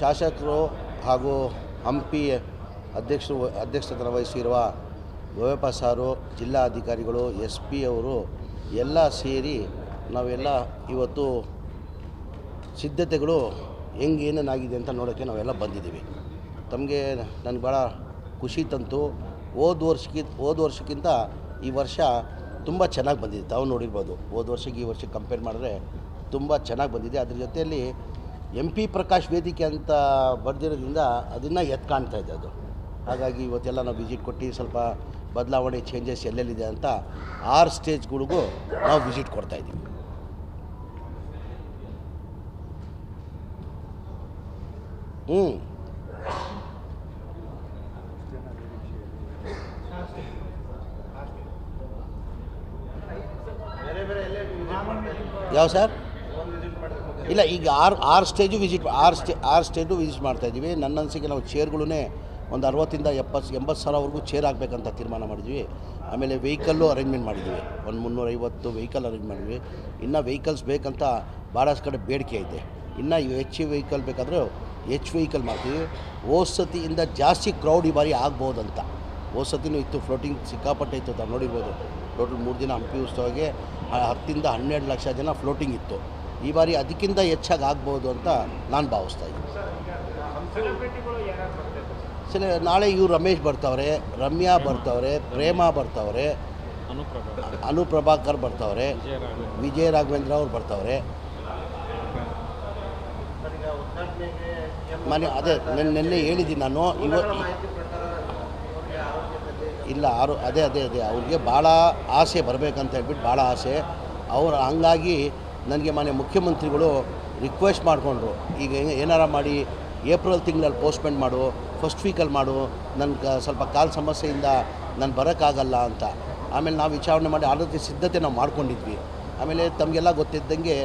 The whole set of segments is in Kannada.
ಶಾಸಕರು ಹಾಗೂ ಹಂಪಿ ಅಧ್ಯಕ್ಷತೆ ವಹಿಸಿರುವ ಗೋಯಪ್ಪ ಸಾರು, ಜಿಲ್ಲಾ ಅಧಿಕಾರಿಗಳು, SP ಅವರು ಎಲ್ಲ ಸೇರಿ ನಾವೆಲ್ಲ ಇವತ್ತು ಸಿದ್ಧತೆಗಳು ಏನೇನಾಗಿದೆ ಅಂತ ನೋಡೋಕ್ಕೆ ನಾವೆಲ್ಲ ಬಂದಿದ್ದೀವಿ. ತಮಗೆ ನನಗೆ ಭಾಳ ಖುಷಿ ತಂತು. ಹೋದ ವರ್ಷಕ್ಕಿಂತ ಈ ವರ್ಷ ತುಂಬ ಚೆನ್ನಾಗಿ ಬಂದಿದೆ. ತಾವು ನೋಡಿರ್ಬೋದು, ಹೋದ ವರ್ಷಕ್ಕೆ ಈ ವರ್ಷಕ್ಕೆ ಕಂಪೇರ್ ಮಾಡಿದ್ರೆ ತುಂಬ ಚೆನ್ನಾಗಿ ಬಂದಿದೆ. ಅದ್ರ ಜೊತೆಯಲ್ಲಿ MP ಪ್ರಕಾಶ್ ವೇದಿಕೆ ಅಂತ ಬರೆದಿರೋದ್ರಿಂದ ಅದನ್ನು ಎದ್ದು ಕಾಣ್ತಾ ಇದೆ ಅದು. ಹಾಗಾಗಿ ಇವತ್ತೆಲ್ಲ ನಾವು ವಿಸಿಟ್ ಕೊಟ್ಟು ಸ್ವಲ್ಪ ಬದಲಾವಣೆ ಚೇಂಜಸ್ ಎಲ್ಲೆಲ್ಲಿದೆ ಅಂತ 6 ಸ್ಟೇಜ್ಗಳಿಗೂ ನಾವು ವಿಸಿಟ್ ಕೊಡ್ತಾಯಿದ್ದೀವಿ. ಯಾವ ಸರ್? ಇಲ್ಲ, ಈಗ ಆರು ಸ್ಟೇಜು ವಿಸಿಟ್ ಮಾಡ್ತಾಯಿದ್ದೀವಿ. ನನ್ನ ಅನಿಸಿಕೆ ನಾವು ಚೇರ್ಗಳೂ ಒಂದು 60 ಇಂದ 80 ಸಾವಿರವರೆಗೂ ಚೇರ್ ಆಗಬೇಕಂತ ತೀರ್ಮಾನ ಮಾಡಿದ್ವಿ. ಆಮೇಲೆ ವೆಹಿಕಲ್ಲು ಅರೇಂಜ್ಮೆಂಟ್ ಮಾಡಿದ್ವಿ, ಒಂದು 350 ವೆಹಿಕಲ್ ಅರೇಂಜ್ ಮಾಡಿದ್ವಿ. ಇನ್ನು ವೆಹಿಕಲ್ಸ್ ಬೇಕಂತ ಭಾಳಷ್ಟು ಕಡೆ ಬೇಡಿಕೆ ಐತೆ. ಇನ್ನು ಹೆಚ್ಚು ವೆಹಿಕಲ್ ಬೇಕಾದರೆ ಹೆಚ್ಚು ವೆಹಿಕಲ್ ಮಾಡ್ತೀವಿ. ಹೋದ ಸತಿಯಿಂದ ಜಾಸ್ತಿ ಕ್ರೌಡ್ ಈ ಬಾರಿ ಆಗ್ಬೋದಂತ. ಹೋದ ಸತಿನೂ ಇತ್ತು, ಫ್ಲೋಟಿಂಗ್ ಸಿಕ್ಕಾಪಟ್ಟೆ ಇತ್ತು, ತಾವು ನೋಡಿರ್ಬೋದು. ಟೋಟಲ್ 3 ದಿನ ಹಂಪಿ ಉತ್ಸವಕ್ಕೆ 10 ಇಂದ 12 ಲಕ್ಷ ಜನ ಫ್ಲೋಟಿಂಗ್ ಇತ್ತು. ಈ ಬಾರಿ ಅದಕ್ಕಿಂತ ಹೆಚ್ಚಾಗಿ ಆಗ್ಬೋದು ಅಂತ ನಾನು ಭಾವಿಸ್ತಾ ಇದ್ದೀನಿ. ನಾಳೆ ಇವರು ರಮೇಶ್ ಬರ್ತಾವ್ರೆ, ರಮ್ಯಾ ಬರ್ತಾವ್ರೆ, ಪ್ರೇಮಾ ಬರ್ತಾವ್ರೆ, ಅನುಪ್ರಭಾಕರ್ ಬರ್ತಾವ್ರೆ, ವಿಜಯ ರಾಘವೇಂದ್ರ ಅವ್ರು ಬರ್ತಾವ್ರೆ. ಅದೇ ನೆನ್ನೆ ಹೇಳಿದ್ದೀನಿ ನಾನು. ಇಲ್ಲ ಅದೇ ಅವ್ರಿಗೆ ಭಾಳ ಆಸೆ ಬರಬೇಕಂತ ಹೇಳ್ಬಿಟ್ಟು, ಭಾಳ ಆಸೆ ಅವ್ರು. ಹಂಗಾಗಿ ನನಗೆ ಮುಖ್ಯಮಂತ್ರಿಗಳು ರಿಕ್ವೆಸ್ಟ್ ಮಾಡಿಕೊಂಡ್ರು, ಈಗ ಏನಾರ ಮಾಡಿ ಏಪ್ರಿಲ್ ತಿಂಗಳಲ್ಲಿ ಪೋಸ್ಟ್ಪೋನ್ ಮಾಡು, ಫಸ್ಟ್ ವೀಕಲ್ಲಿ ಮಾಡು, ನನಗೆ ಸ್ವಲ್ಪ ಕಾಲು ಸಮಸ್ಯೆಯಿಂದ ನಾನು ಬರೋಕ್ಕಾಗಲ್ಲ ಅಂತ. ಆಮೇಲೆ ನಾವು ವಿಚಾರಣೆ ಮಾಡಿ ಆಲ್ರೆಡಿ ಸಿದ್ಧತೆ ನಾವು ಮಾಡ್ಕೊಂಡಿದ್ವಿ. ಆಮೇಲೆ ತಮಗೆಲ್ಲ ಗೊತ್ತಿದ್ದಂಗೆ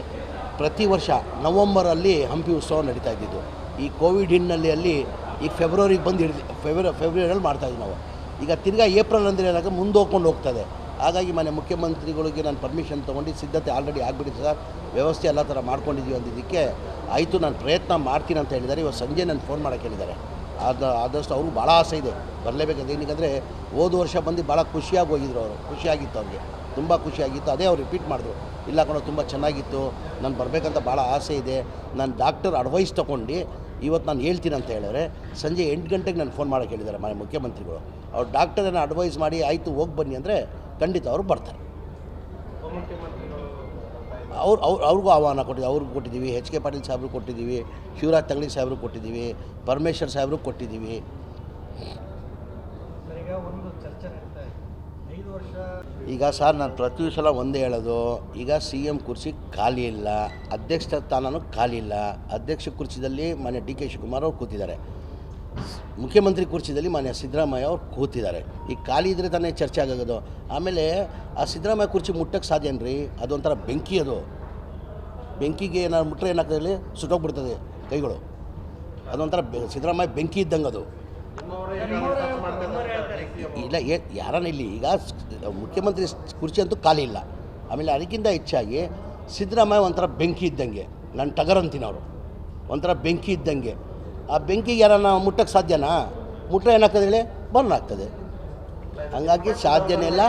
ಪ್ರತಿ ವರ್ಷ ನವಂಬರಲ್ಲಿ ಹಂಪಿ ಉತ್ಸವ ನಡೀತಾ ಇದ್ದಿದ್ದು. ಈ ಕೋವಿಡ್ ಹಿನ್ನೆಲೆಯಲ್ಲಿ ಈಗ ಫೆಬ್ರವರಿಗೆ ಬಂದು ಫೆಬ್ರವರಿಯಲ್ಲಿ ಮಾಡ್ತಾಯಿದ್ವಿ ನಾವು. ಈಗ ತಿರ್ಗಾ ಏಪ್ರಿಲ್ ಅಂದರೆ ಏನಾಗ ಮುಂದೆ ಹೋಗ್ತದೆ. ಹಾಗಾಗಿ ಮುಖ್ಯಮಂತ್ರಿಗಳಿಗೆ ನಾನು ಪರ್ಮಿಷನ್ ತೊಗೊಂಡು ಸಿದ್ಧತೆ ಆಲ್ರೆಡಿ ಆಗಿಬಿಟ್ಟಿದೆ ಸರ್, ವ್ಯವಸ್ಥೆ ಎಲ್ಲ ಥರ ಮಾಡ್ಕೊಂಡಿದ್ದೀವಿ ಅಂದಿದ್ದಕ್ಕೆ ಆಯಿತು, ನಾನು ಪ್ರಯತ್ನ ಮಾಡ್ತೀನಿ ಅಂತ ಹೇಳಿದ್ದಾರೆ. ಇವತ್ತು ಸಂಜೆ ನಾನು ಫೋನ್ ಮಾಡೋಕ್ಕೆ ಹೇಳಿದ್ದಾರೆ. ಆದಷ್ಟು ಅವ್ರಿಗೆ ಭಾಳ ಆಸೆ ಇದೆ, ಬರಲೇಬೇಕಂತ. ಏನಕ್ಕೆ ಹೋದ ವರ್ಷ ಬಂದು ಭಾಳ ಖುಷಿಯಾಗಿ ಹೋಗಿದ್ರು ಅವರು. ಖುಷಿಯಾಗಿತ್ತು ಅವ್ರಿಗೆ, ತುಂಬ ಖುಷಿಯಾಗಿತ್ತು. ಅದೇ ಅವ್ರು ರಿಪೀಟ್ ಮಾಡಿದ್ರು, ಇಲ್ಲ ಕಣೋ ತುಂಬ ಚೆನ್ನಾಗಿತ್ತು, ನಾನು ಬರಬೇಕಂತ ಭಾಳ ಆಸೆ ಇದೆ. ನಾನು ಡಾಕ್ಟರ್ ಅಡ್ವೈಸ್ ತೊಗೊಂಡು ಇವತ್ತು ನಾನು ಹೇಳ್ತೀನಿ ಅಂತ ಹೇಳಿದ್ರೆ ಸಂಜೆ 8 ಗಂಟೆಗೆ ನಾನು ಫೋನ್ ಮಾಡೋಕ್ಕೆ ಹೇಳಿದ್ದಾರೆ ಮುಖ್ಯಮಂತ್ರಿಗಳು. ಅವ್ರು ಡಾಕ್ಟರನ್ನು ಅಡ್ವೈಸ್ ಮಾಡಿ ಆಯಿತು ಹೋಗಿ ಬನ್ನಿ ಅಂದರೆ ಖಂಡಿತ ಅವರು ಬರ್ತಾರೆ. ಅವ್ರಿಗೂ ಆಹ್ವಾನ ಅವ್ರಿಗೆ ಕೊಟ್ಟಿದ್ದೀವಿ, HK ಪಾಟೀಲ್ ಸಾಹೇಬ್ರಿಗೆ ಕೊಟ್ಟಿದ್ದೀವಿ, ಶಿವರಾಜ್ ತಂಗಡಿ ಸಾಹೇಬ್ರಿಗೆ ಕೊಟ್ಟಿದ್ದೀವಿ, ಪರಮೇಶ್ವರ್ ಸಾಹೇಬ್ರಿಗೆ ಕೊಟ್ಟಿದ್ದೀವಿ. ಈಗ ಸರ್ ನಾನು ಪ್ರತಿ ಸಲ ಒಂದೇ ಹೇಳೋದು, ಈಗ CM ಕುರ್ಚಿ ಖಾಲಿ ಇಲ್ಲ, ಅಧ್ಯಕ್ಷ ಸ್ಥಾನನೂ ಖಾಲಿ ಇಲ್ಲ. ಅಧ್ಯಕ್ಷ ಕುರ್ಚಿದಲ್ಲಿ DK ಶಿವಕುಮಾರ್ ಅವ್ರು ಕೂತಿದ್ದಾರೆ, ಮುಖ್ಯಮಂತ್ರಿ ಕುರ್ಚಿದಲ್ಲಿ ಸಿದ್ದರಾಮಯ್ಯ ಅವ್ರು ಕೂತಿದ್ದಾರೆ. ಈಗ ಖಾಲಿ ಇದ್ದರೆ ತಾನೇ ಚರ್ಚೆ ಆಗೋದು. ಆಮೇಲೆ ಆ ಸಿದ್ದರಾಮಯ್ಯ ಕುರ್ಚಿ ಮುಟ್ಟಕ್ಕೆ ಸಾಧ್ಯನ್ರಿ? ಅದೊಂಥರ ಬೆಂಕಿ. ಅದು ಬೆಂಕಿಗೆ ಏನಾದ್ರು ಮುಟ್ಟರೆ ಏನಾಗ್ತದೆ, ಸುಟ್ಟೋಗ್ಬಿಡ್ತದೆ ಕೈಗಳು. ಅದೊಂಥರ ಸಿದ್ದರಾಮಯ್ಯ ಬೆಂಕಿ ಇದ್ದಂಗೆ ಅದು. ಇಲ್ಲ ಯಾರನ್ನ ಇಲ್ಲಿ ಈಗ ಮುಖ್ಯಮಂತ್ರಿ ಕುರ್ಚಿ ಅಂತೂ ಖಾಲಿ ಇಲ್ಲ. ಆಮೇಲೆ ಅದಕ್ಕಿಂತ ಹೆಚ್ಚಾಗಿ ಸಿದ್ದರಾಮಯ್ಯ ಒಂಥರ ಬೆಂಕಿ ಇದ್ದಂಗೆ. ನಾನು ಟಗರ್ ಅಂತೀನಿ, ಅವರು ಒಂಥರ ಬೆಂಕಿ ಇದ್ದಂಗೆ. ಆ ಬೆಂಕಿಗೆ ಯಾರನ್ನ ಮುಟ್ಟಕ್ಕೆ ಸಾಧ್ಯನಾ? ಮುಟ್ಟರೆ ಏನಾಗ್ತದೆ ಹೇಳಿ, ಬರ್ನ್ ಆಗ್ತದೆ. ಹಂಗಾಗಿ ಸಾಧ್ಯನೇ ಇಲ್ಲ.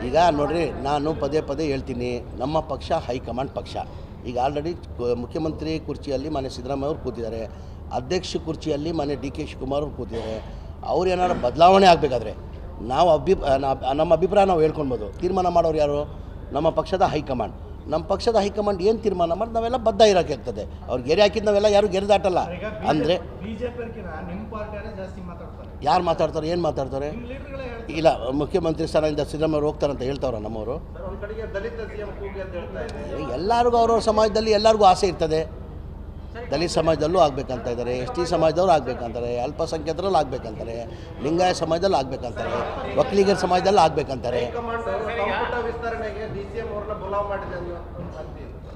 ಈಗ ನೋಡ್ರಿ, ನಾನು ಪದೇ ಹೇಳ್ತೀನಿ, ನಮ್ಮ ಪಕ್ಷ ಹೈಕಮಾಂಡ್ ಪಕ್ಷ. ಈಗ ಆಲ್ರೆಡಿ ಮುಖ್ಯಮಂತ್ರಿ ಕುರ್ಚಿಯಲ್ಲಿ ಸಿದ್ದರಾಮಯ್ಯ ಅವ್ರು ಕೂತಿದ್ದಾರೆ, ಅಧ್ಯಕ್ಷ ಕುರ್ಚಿಯಲ್ಲಿ DK ಶಿವಕುಮಾರ್ ಅವ್ರು ಕೂತಿದ್ದಾರೆ. ಅವ್ರು ಏನಾದ್ರು ಬದಲಾವಣೆ ಆಗಬೇಕಾದ್ರೆ ನಾವು ನಮ್ಮ ಅಭಿಪ್ರಾಯ ನಾವು ಹೇಳ್ಕೊಳ್ಬೋದು. ತೀರ್ಮಾನ ಮಾಡೋರು ಯಾರು? ನಮ್ಮ ಪಕ್ಷದ ಹೈಕಮಾಂಡ್. ನಮ್ಮ ಪಕ್ಷದ ಹೈಕಮಾಂಡ್ ಏನು ತೀರ್ಮಾನ ಮಾಡಿ ನಾವೆಲ್ಲ ಬದ್ಧ ಇರೋಕ್ಕೆ ಆಗ್ತದೆ. ಅವ್ರು ಗೆರೆ ಹಾಕಿದ್ದು ನಾವೆಲ್ಲ ಯಾರು ಗೆರೆ ದಾಟಲ್ಲ. ಅಂದರೆ ಯಾರು ಮಾತಾಡ್ತಾರೆ, ಏನು ಮಾತಾಡ್ತಾರೆ? ಇಲ್ಲ, ಮುಖ್ಯಮಂತ್ರಿ ಸ್ಥಾನದಿಂದ ಸಿದ್ದರಾಮಯ್ಯ ಹೋಗ್ತಾರಂತ ಹೇಳ್ತಾವ್ರ ನಮ್ಮವರು. ಎಲ್ಲರಿಗೂ ಅವ್ರವ್ರ ಸಮಾಜದಲ್ಲಿ ಎಲ್ಲರಿಗೂ ಆಸೆ ಇರ್ತದೆ. ದಲಿತ ಸಮಾಜದಲ್ಲೂ ಆಗಬೇಕಂತ ಇದ್ದಾರೆ, ST ಸಮಾಜದವ್ರು ಆಗಬೇಕಂತಾರೆ, ಅಲ್ಪಸಂಖ್ಯಾತರಲ್ಲಿ ಆಗಬೇಕಂತಾರೆ, ಲಿಂಗಾಯ ಸಮಾಜದಲ್ಲಿ ಆಗಬೇಕಂತಾರೆ, ಒಕ್ಕಲಿಗರ ಸಮಾಜದಲ್ಲಿ ಆಗಬೇಕಂತಾರೆ.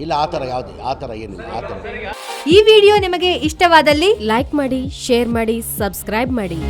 ಇಲ್ಲ, ಆ ಥರ ಏನಿಲ್ಲ. ಈ ವಿಡಿಯೋ ನಿಮಗೆ ಇಷ್ಟವಾದಲ್ಲಿ ಲೈಕ್ ಮಾಡಿ, ಶೇರ್ ಮಾಡಿ, ಸಬ್ಸ್ಕ್ರೈಬ್ ಮಾಡಿ.